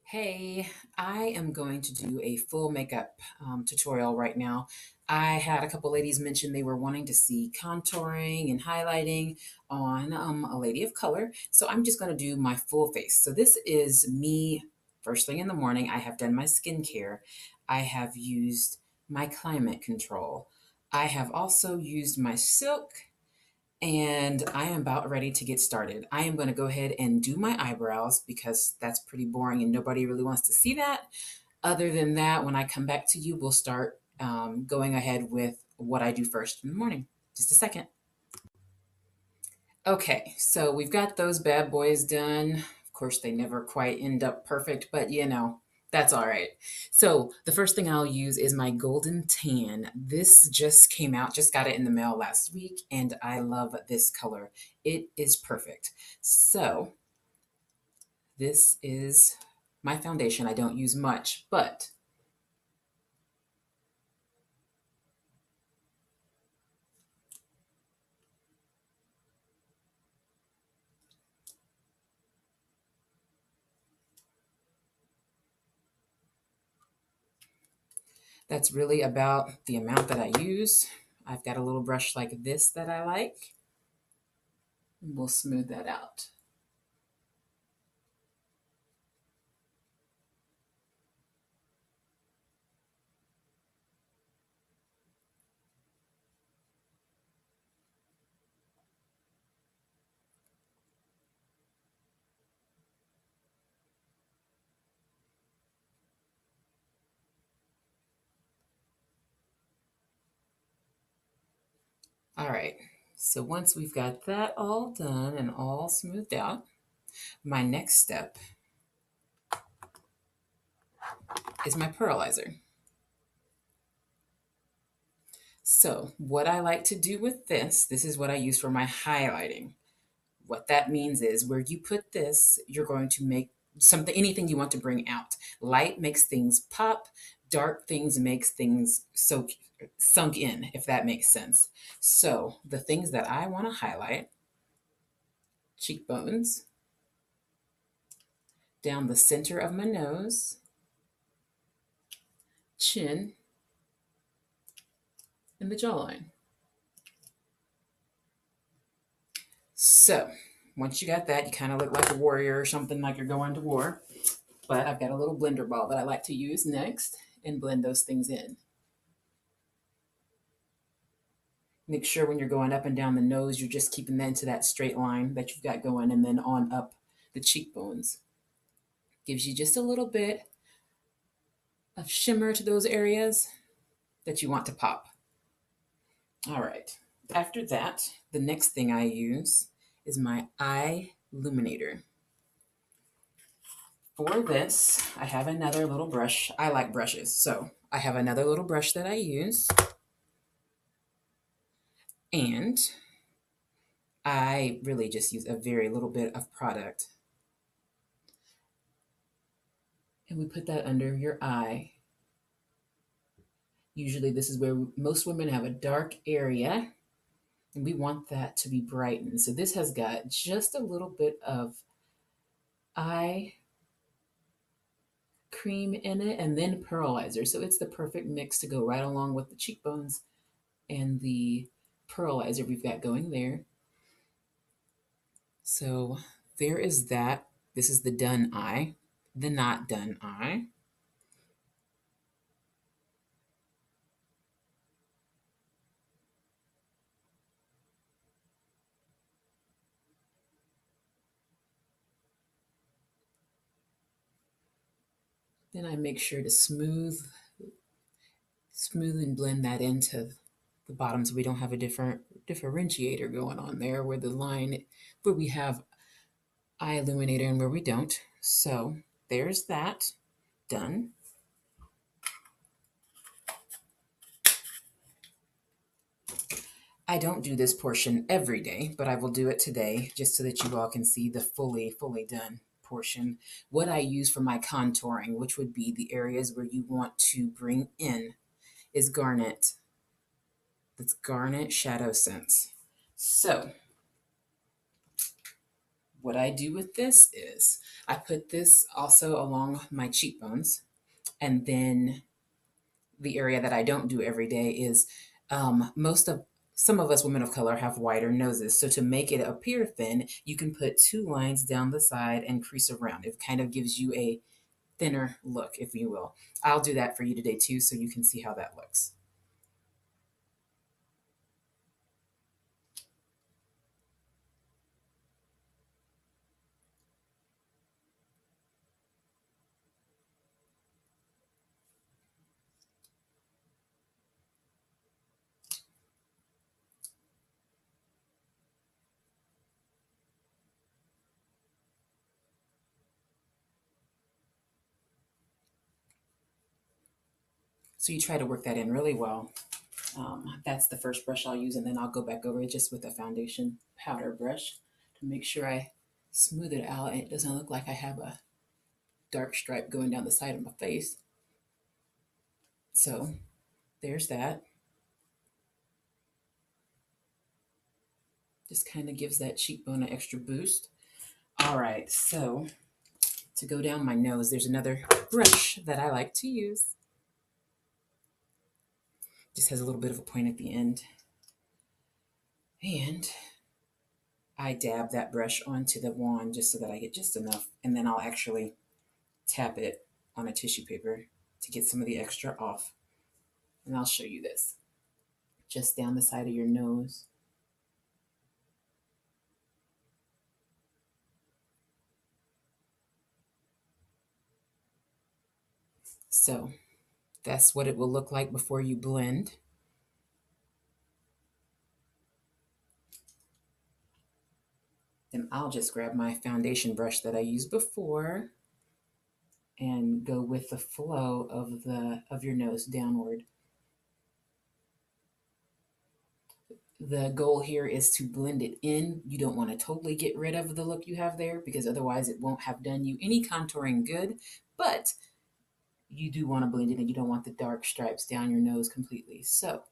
Hey, I am going to do a full makeup tutorial right now. I had a couple ladies mention they were wanting to see contouring and highlighting on a lady of color. So I'm just going to do my full face. So this is me first thing in the morning. I have done my skincare. I have used my climate control. I have also used my silk and I am about ready to get started. I am going to go ahead and do my eyebrows because that's pretty boring and nobody really wants to see that. Other than that, when I come back to you, we'll start going ahead with what I do first in the morning. Just a second. Okay, so we've got those bad boys done. Of course, they never quite end up perfect, but that's all right. So the first thing I'll use is my golden tan. This just came out, just got it in the mail last week, and I love this color. It is perfect. So this is my foundation. I don't use much, but that's really about the amount that I use. I've got a little brush like this that I like. We'll smooth that out. All right, so once we've got that all done and all smoothed out, my next step is my pearlizer. So what I like to do with this is what I use for my highlighting. What that means is where you put this, you're going to make something, anything you want to bring out. Light makes things pop, dark things makes things sunk in, if that makes sense. So the things that I want to highlight, cheekbones, down the center of my nose, chin, and the jawline. So once you got that, you kind of look like a warrior or something, like you're going to war. But I've got a little blender ball that I like to use next and blend those things in. Make sure when you're going up and down the nose, you're just keeping that into that straight line that you've got going, and then on up the cheekbones. Gives you just a little bit of shimmer to those areas that you want to pop. All right. After that, the next thing I use is my eye illuminator. For this, I have another little brush. I like brushes, so I have another little brush that I use. And I really just use a very little bit of product. And we put that under your eye. Usually this is where most women have a dark area, and we want that to be brightened. So this has got just a little bit of eye cream in it and then pearlizer. So it's the perfect mix to go right along with the cheekbones and the pearlizer we've got going there. So there is that. This is the done eye, the not done eye. Then I make sure to smooth and blend that into the bottom so we don't have a differentiator going on there where the line where we have eye illuminator and where we don't. So there's that done. I don't do this portion every day, but I will do it today just so that you all can see the fully done portion. What I use for my contouring, which would be the areas where you want to bring in, is Garnet. That's Garnet Shadow Sense. So what I do with this is I put this also along my cheekbones, and then the area that I don't do every day is most of some of us women of color have wider noses. So to make it appear thin, you can put two lines down the side and crease around. It kind of gives you a thinner look, if you will. I'll do that for you today too, so you can see how that looks. So you try to work that in really well. That's the first brush I'll use, and then I'll go back over it just with a foundation powder brush to make sure I smooth it out and it doesn't look like I have a dark stripe going down the side of my face. So there's that. Just kind of gives that cheekbone an extra boost. All right, so to go down my nose, there's another brush that I like to use. Just has a little bit of a point at the end. And I dab that brush onto the wand just so that I get just enough. And then I'll actually tap it on a tissue paper to get some of the extra off. And I'll show you this. Just down the side of your nose. So that's what it will look like before you blend. Then I'll just grab my foundation brush that I used before and go with the flow of your nose downward. The goal here is to blend it in. You don't want to totally get rid of the look you have there because otherwise it won't have done you any contouring good, but you do want to blend it in. You don't want the dark stripes down your nose completely. So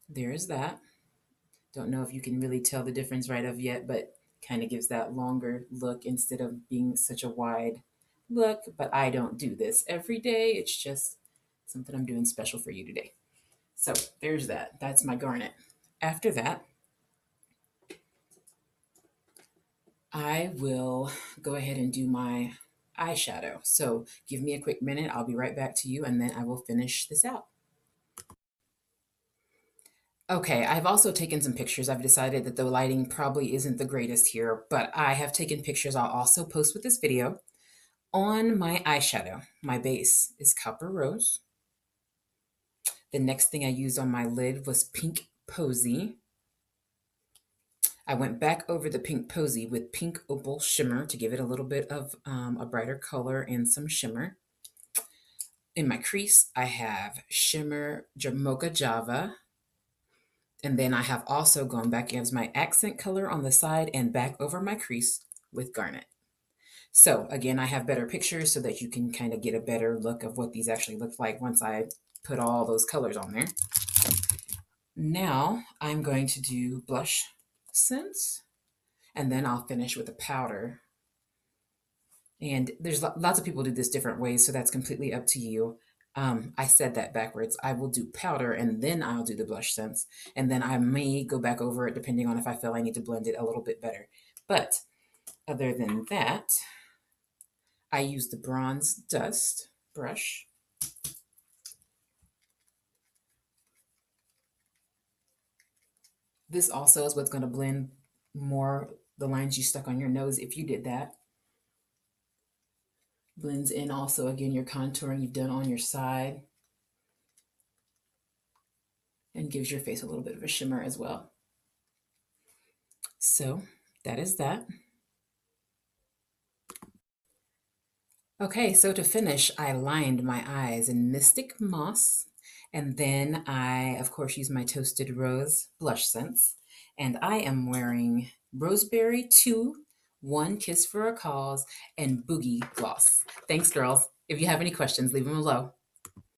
there's that. Don't know if you can really tell the difference right of yet, but kind of gives that longer look instead of being such a wide look. But I don't do this every day. It's just something I'm doing special for you today. So there's that. That's my garnet. After that, I will go ahead and do my eyeshadow. So give me a quick minute. I'll be right back to you, and then I will finish this out. Okay, I've also taken some pictures. I've decided that the lighting probably isn't the greatest here, but I have taken pictures I'll also post with this video. On my eyeshadow, my base is Copper Rose. The next thing I used on my lid was Pink Posy. I went back over the Pink Posy with Pink Opal Shimmer to give it a little bit of a brighter color and some shimmer. In my crease, I have Shimmer Mocha Java. And then I have also gone back as my accent color on the side and back over my crease with Garnet. So again, I have better pictures so that you can kind of get a better look of what these actually look like once I put all those colors on there. Now I'm going to do blush scents, and then I'll finish with a powder. And there's lots of people do this different ways, so that's completely up to you. I said that backwards. I will do powder and then I'll do the blush scents. And then I may go back over it depending on if I feel I need to blend it a little bit better. But other than that, I use the Bronze Dust brush. This also is what's going to blend more the lines you stuck on your nose if you did that. Blends in also, again, your contouring you've done on your side. And gives your face a little bit of a shimmer as well. So that is that. Okay, so to finish, I lined my eyes in Mystic Moss. And then I, of course, use my Toasted Rose blush scents. And I am wearing Roseberry 2, One Kiss for a Cause, and Boogie Gloss. Thanks, girls. If you have any questions, leave them below.